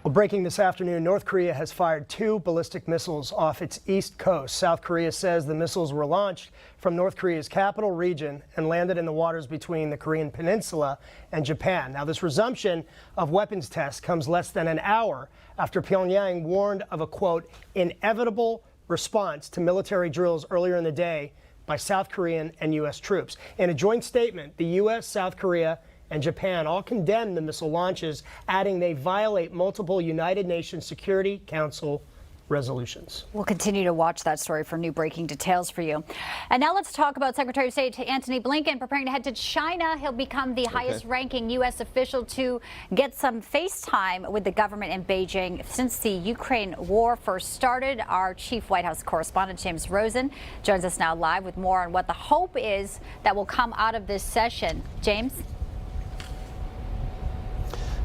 Well, breaking this afternoon, North Korea has fired 2 ballistic missiles off its east coast. South Korea says the missiles were launched from North Korea's capital region and landed in the waters between the Korean peninsula and Japan. Now, this resumption of weapons tests comes less than an hour after Pyongyang warned of a, quote, inevitable response to military drills earlier in the day by South Korean and U.S. troops. In a joint statement, the U.S., South Korea, and Japan all condemned the missile launches, adding they violate multiple United Nations Security Council resolutions. We'll continue to watch that story for new breaking details for you. And now let's talk about Secretary of State Antony Blinken preparing to head to China. He'll become the highest ranking U.S. official to get some face time with the government in Beijing since the Ukraine war first started. Our chief White House correspondent, James Rosen, joins us now live with more on what the hope is that will come out of this session. James?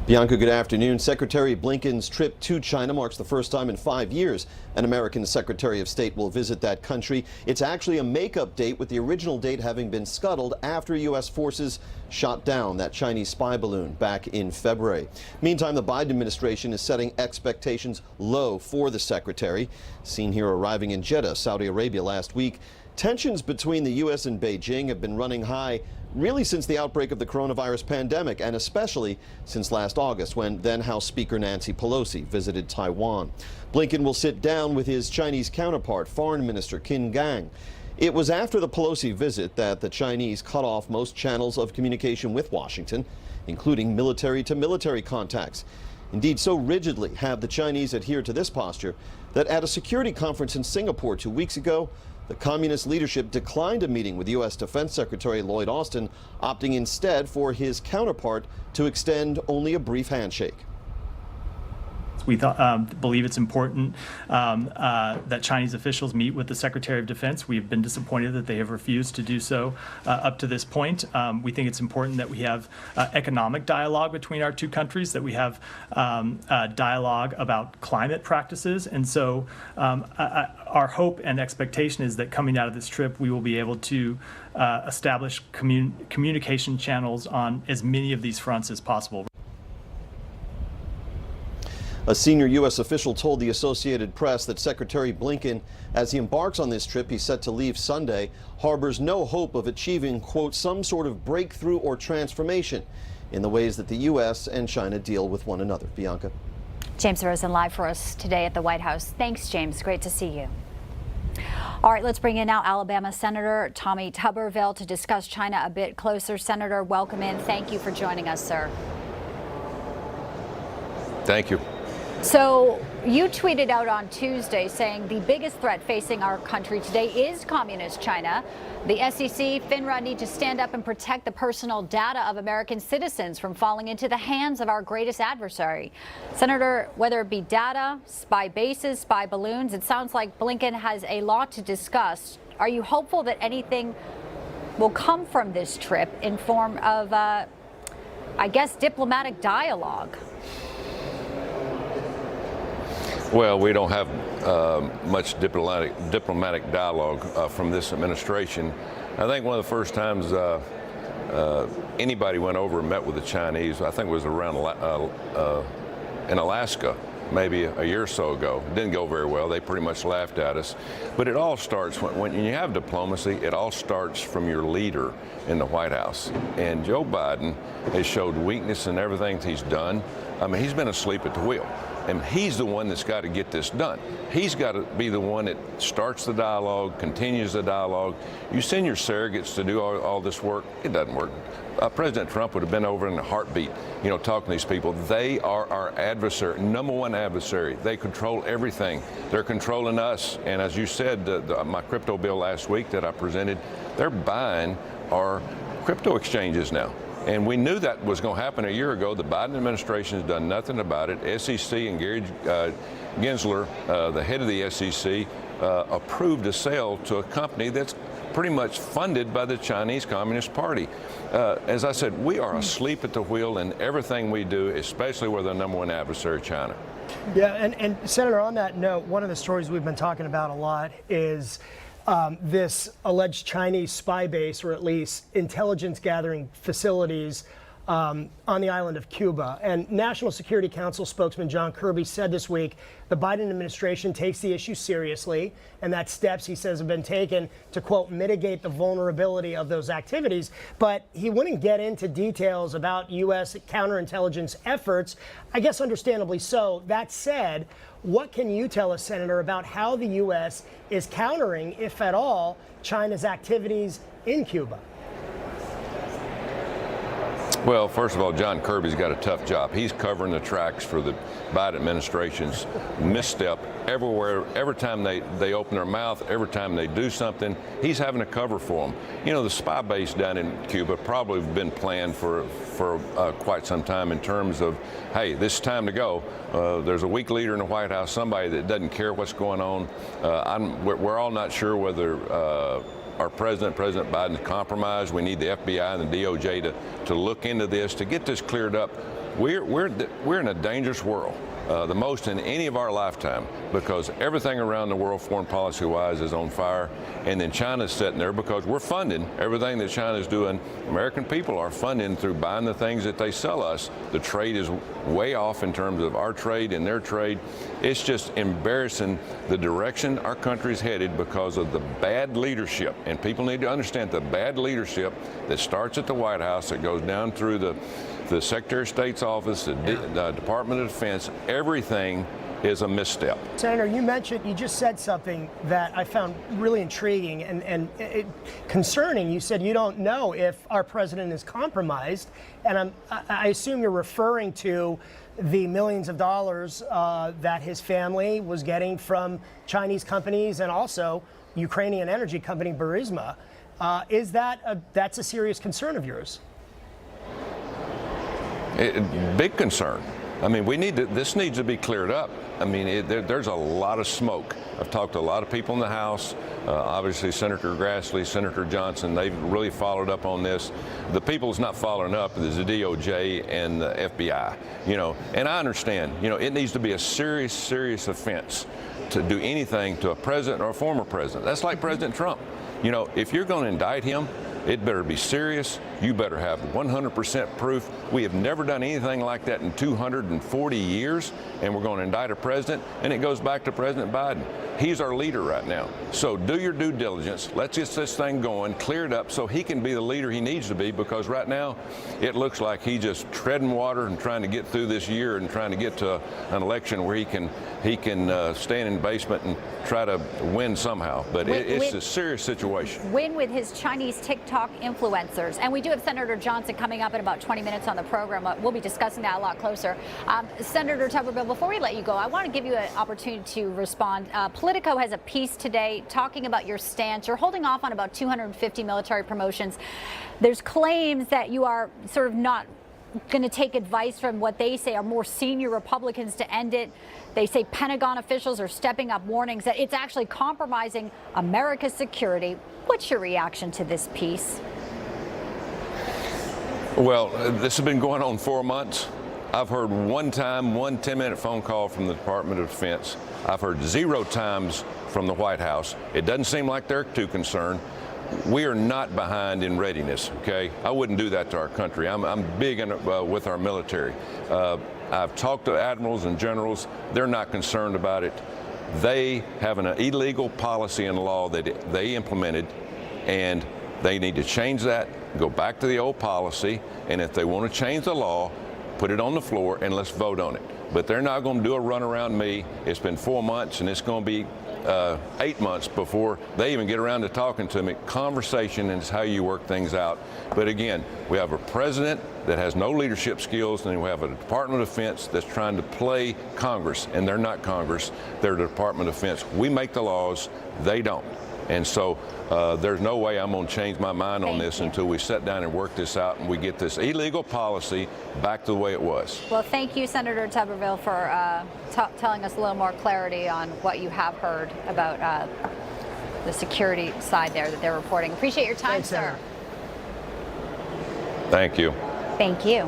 Bianca, good afternoon. Secretary Blinken's trip to China marks the first time in 5 years an American Secretary of State will visit that country. It's actually a makeup date, with the original date having been scuttled after U.S. forces shot down that Chinese spy balloon back in February. Meantime, the Biden administration is setting expectations low for the secretary. Seen here arriving in Jeddah, Saudi Arabia last week. Tensions between the U.S. and Beijing have been running high really since the outbreak of the coronavirus pandemic, and especially since last August, when then House Speaker Nancy Pelosi visited Taiwan. Blinken will sit down with his Chinese counterpart, Foreign Minister Qin Gang. It was after the Pelosi visit that the Chinese cut off most channels of communication with Washington, including military-to-military contacts. Indeed, so rigidly have the Chinese adhered to this posture that at a security conference in Singapore 2 weeks ago, the communist leadership declined a meeting with U.S. Defense Secretary Lloyd Austin, opting instead for his counterpart to extend only a brief handshake. We believe it's important that Chinese officials meet with the Secretary of Defense. We've been disappointed that they have refused to do so up to this point. We think it's important that we have economic dialogue between our two countries, that we have dialogue about climate practices. And so our hope and expectation is that coming out of this trip, we will be able to establish communication channels on as many of these fronts as possible. A senior U.S. official told the Associated Press that Secretary Blinken, as he embarks on this trip he's set to leave Sunday, harbors no hope of achieving, quote, some sort of breakthrough or transformation in the ways that the U.S. and China deal with one another. Bianca. James Rosen live for us today at the White House. Thanks, James. Great to see you. All right, let's bring in now Alabama Senator Tommy Tuberville to discuss China a bit closer. Senator, welcome in. Thank you for joining us, sir. Thank you. So you tweeted out on Tuesday saying the biggest threat facing our country today is communist China. The SEC, FINRA need to stand up and protect the personal data of American citizens from falling into the hands of our greatest adversary. Senator, whether it be data, spy bases, spy balloons, it sounds like Blinken has a lot to discuss. Are you hopeful that anything will come from this trip in form of, I guess, diplomatic dialogue? Well, we don't have much diplomatic dialogue from this administration. I think one of the first times anybody went over and met with the Chinese, I think it was around in Alaska, maybe a year or so ago. It didn't go very well. They pretty much laughed at us. But it all starts, when you have diplomacy, it all starts from your leader in the White House. And Joe Biden has showed weakness in everything he's done. I mean, he's been asleep at the wheel. And he's the one that's got to get this done. He's got to be the one that starts the dialogue, continues the dialogue. You send your surrogates to do all this work, it doesn't work. President Trump would have been over in a heartbeat, you know, talking to these people. They are our adversary, number one adversary. They control everything. They're controlling us. And as you said, my crypto bill last week that I presented, they're buying our crypto exchanges now. And we knew that was going to happen a year ago. The Biden administration has done nothing about it. SEC and Gary Gensler, the head of the SEC, approved a sale to a company that's pretty much funded by the Chinese Communist Party. As I said, we are asleep at the wheel in everything we do, especially with our number one adversary, China. Yeah, and Senator, on that note, one of the stories we've been talking about a lot is this alleged Chinese spy base, or at least intelligence gathering facilities on the island of Cuba. And National Security Council spokesman John Kirby said this week the Biden administration takes the issue seriously and that steps, he says, have been taken to, quote, mitigate the vulnerability of those activities. But he wouldn't get into details about U.S. counterintelligence efforts, I guess understandably so. That said, what can you tell us, Senator, about how the U.S. is countering, if at all, China's activities in Cuba? Well, first of all, John Kirby's got a tough job. He's covering the tracks for the Biden administration's misstep everywhere. Every time they open their mouth, every time they do something, he's having to cover for them. You know, the spy base down in Cuba probably been planned for quite some time in terms of, hey, this is time to go. There's a weak leader in the White House, somebody that doesn't care what's going on. We're all not sure whether our President Biden compromised. We need the FBI and the DOJ to look into this, to get this cleared up. We're in a dangerous world, the most in any of our lifetime, because everything around the world, foreign policy-wise, is on fire. And then China's sitting there because we're funding everything that China's doing. American people are funding through buying the things that they sell us. The trade is way off in terms of our trade and their trade. It's just embarrassing the direction our country's headed because of the bad leadership. And people need to understand the bad leadership that starts at the White House, that goes down through the Secretary of State's office, the Department of Defense. Everything is a misstep. Senator, you just said something that I found really intriguing and concerning. You said you don't know if our president is compromised, and I assume you're referring to the millions of dollars that his family was getting from Chinese companies and also Ukrainian energy company Burisma. That's a serious concern of yours? Big concern. I mean, this needs to be cleared up. I mean, there's a lot of smoke. I've talked to a lot of people in the House, obviously Senator Grassley, Senator Johnson. They've really followed up on this. The people's not following up is the DOJ and the FBI, you know. And I understand, you know, it needs to be a serious, serious offense to do anything to a president or a former president. That's like President Trump. You know, if you're going to indict him, it better be serious. You better have 100% proof. We have never done anything like that in 240 years, and we're going to indict a president, and it goes back to President Biden. He's our leader right now. So do your due diligence. Let's get this thing going, clear it up so he can be the leader he needs to be, because right now it looks like he's just treading water and trying to get through this year and trying to get to an election where he can stand in the basement and try to win somehow. But it's a serious situation. Win with his Chinese TikTok influencers. And we do have Senator Johnson coming up in about 20 minutes on the program. We'll be discussing that a lot closer. Senator Tuberville, before we let you go, I want to give you an opportunity to respond. Politico has a piece today talking about your stance. You're holding off on about 250 military promotions. There's claims that you are sort of not going to take advice from what they say are more senior Republicans to end it. They say Pentagon officials are stepping up warnings that it's actually compromising America's security. What's your reaction to this piece? Well, this has been going on 4 months. I've heard one 10-minute phone call from the Department of Defense. I've heard 0 times from the White House. It doesn't seem like they're too concerned. We are not behind in readiness, okay? I wouldn't do that to our country. I'm big with our military. I've talked to admirals and generals. They're not concerned about it. They have an illegal policy and law that they implemented, and they need to change that, go back to the old policy, and if they want to change the law, put it on the floor and let's vote on it. But they're not going to do a run around me. It's been 4 months, and it's going to be 8 months before they even get around to talking to me. Conversation is how you work things out. But again, we have a president that has no leadership skills, and we have a Department of Defense that's trying to play Congress, and they're not Congress. They're the Department of Defense. We make the laws. They don't. And so there's no way I'm going to change my mind on this until we sit down and work this out and we get this illegal policy back to the way it was. Well, thank you, Senator Tuberville, for telling us a little more clarity on what you have heard about the security side there that they're reporting. Appreciate your time, Thanks, sir. Thank you. Thank you.